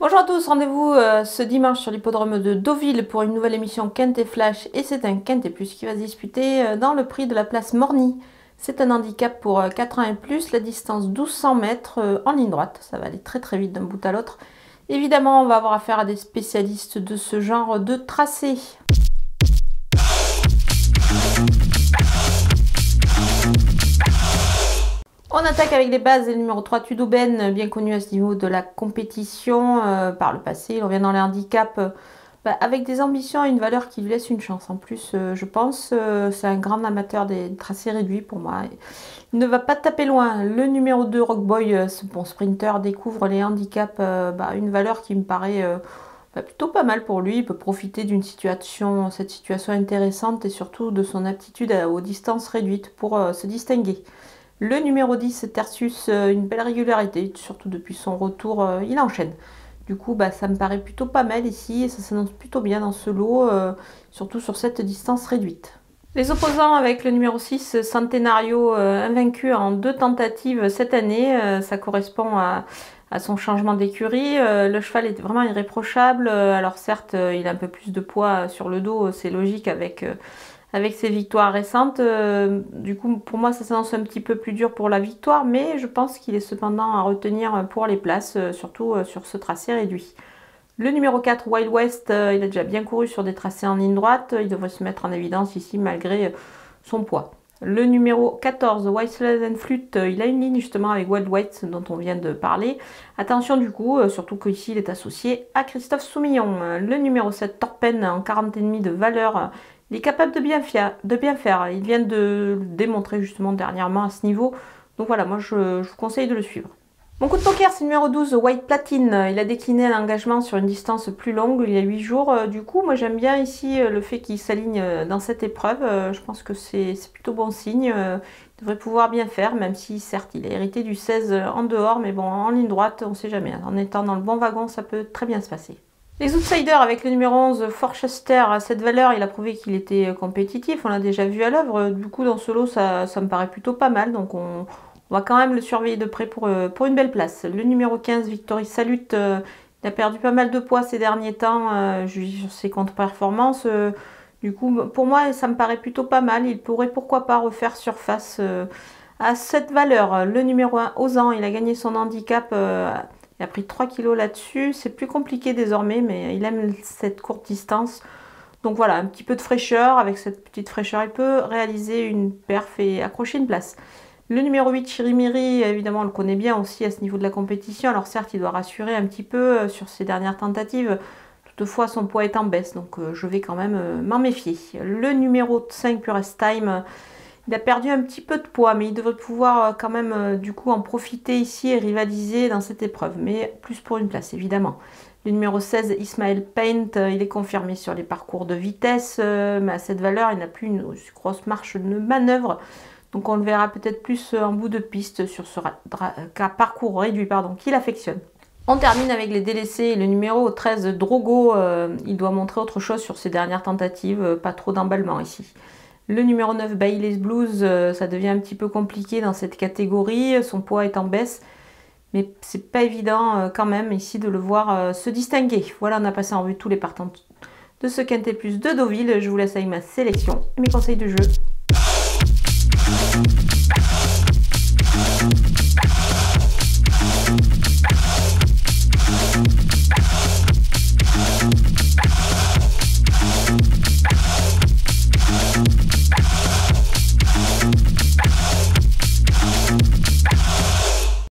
Bonjour à tous, rendez-vous ce dimanche sur l'hippodrome de Deauville pour une nouvelle émission Quintet Flash et c'est un Quintet Plus qui va se disputer dans le prix de la place Morny. C'est un handicap pour 4 ans et plus, la distance 1200 mètres en ligne droite, ça va aller très très vite d'un bout à l'autre. Évidemment, on va avoir affaire à des spécialistes de ce genre de tracé. On attaque avec les bases et le numéro 3 Tudouben, bien connu à ce niveau de la compétition par le passé. Il revient dans les handicaps avec des ambitions et une valeur qui lui laisse une chance. En plus, je pense, c'est un grand amateur des tracés réduits pour moi. Il ne va pas taper loin. Le numéro 2 Rockboy, ce bon sprinter, découvre les handicaps, une valeur qui me paraît plutôt pas mal pour lui. Il peut profiter d'une situation, cette situation intéressante et surtout de son aptitude aux distances réduites pour se distinguer. Le numéro 10, Tertius, une belle régularité, surtout depuis son retour, il enchaîne. Du coup, ça me paraît plutôt pas mal ici, et ça s'annonce plutôt bien dans ce lot, surtout sur cette distance réduite. Les opposants avec le numéro 6, Centenario, invaincu en 2 tentatives cette année, ça correspond à son changement d'écurie. Le cheval est vraiment irréprochable, alors certes, il a un peu plus de poids sur le dos, c'est logique avec ses victoires récentes. Du coup, pour moi, ça s'annonce un petit peu plus dur pour la victoire, mais je pense qu'il est cependant à retenir pour les places, surtout sur ce tracé réduit. Le numéro 4, Wild West, il a déjà bien couru sur des tracés en ligne droite, il devrait se mettre en évidence ici malgré son poids. Le numéro 14, Whistles and Flute, il a une ligne justement avec Wild West dont on vient de parler. Attention du coup, surtout qu'ici il est associé à Christophe Soumillon. Le numéro 7, Torpen, en 40,5 de valeur, il est capable de bien faire. Il vient de le démontrer justement dernièrement à ce niveau. Donc voilà, moi je vous conseille de le suivre. Mon coup de poker, c'est le numéro 12, White Platine. Il a décliné un engagement sur une distance plus longue il y a 8 jours. Du coup, moi j'aime bien ici le fait qu'il s'aligne dans cette épreuve. Je pense que c'est plutôt bon signe. Il devrait pouvoir bien faire, même si certes il a hérité du 16 en dehors. Mais bon, en ligne droite, on ne sait jamais. En étant dans le bon wagon, ça peut très bien se passer. Les outsiders avec le numéro 11, Forchester, à cette valeur, il a prouvé qu'il était compétitif, on l'a déjà vu à l'œuvre. Du coup, dans ce lot, ça me paraît plutôt pas mal, donc on va quand même le surveiller de près pour une belle place. Le numéro 15, Victory Salute, il a perdu pas mal de poids ces derniers temps, sur ses contre-performances. Du coup, pour moi, ça me paraît plutôt pas mal. Il pourrait pourquoi pas refaire surface à cette valeur. Le numéro 1, Ozan, il a gagné son handicap. Il a pris 3 kilos là-dessus. C'est plus compliqué désormais, mais il aime cette courte distance. Donc voilà, un petit peu de fraîcheur. Avec cette petite fraîcheur, il peut réaliser une perf et accrocher une place. Le numéro 8, Chirimiri, évidemment, on le connaît bien aussi à ce niveau de la compétition. Alors certes, il doit rassurer un petit peu sur ses dernières tentatives. Toutefois, son poids est en baisse, donc je vais quand même m'en méfier. Le numéro 5, Purest Time, il a perdu un petit peu de poids, mais il devrait pouvoir quand même du coup en profiter ici et rivaliser dans cette épreuve, mais plus pour une place évidemment. Le numéro 16, Ismaël Paint, il est confirmé sur les parcours de vitesse, mais à cette valeur, il n'a plus une grosse marge de manœuvre. Donc on le verra peut-être plus en bout de piste sur ce parcours réduit qu'il affectionne. On termine avec les délaissés. Le numéro 13, Drogo, il doit montrer autre chose sur ses dernières tentatives, pas trop d'emballement ici. Le numéro 9, Bailey's Blues, ça devient un petit peu compliqué dans cette catégorie. Son poids est en baisse, mais c'est pas évident quand même ici de le voir se distinguer. Voilà, on a passé en revue tous les partants de ce Quintet Plus de Deauville. Je vous laisse avec ma sélection et mes conseils de jeu.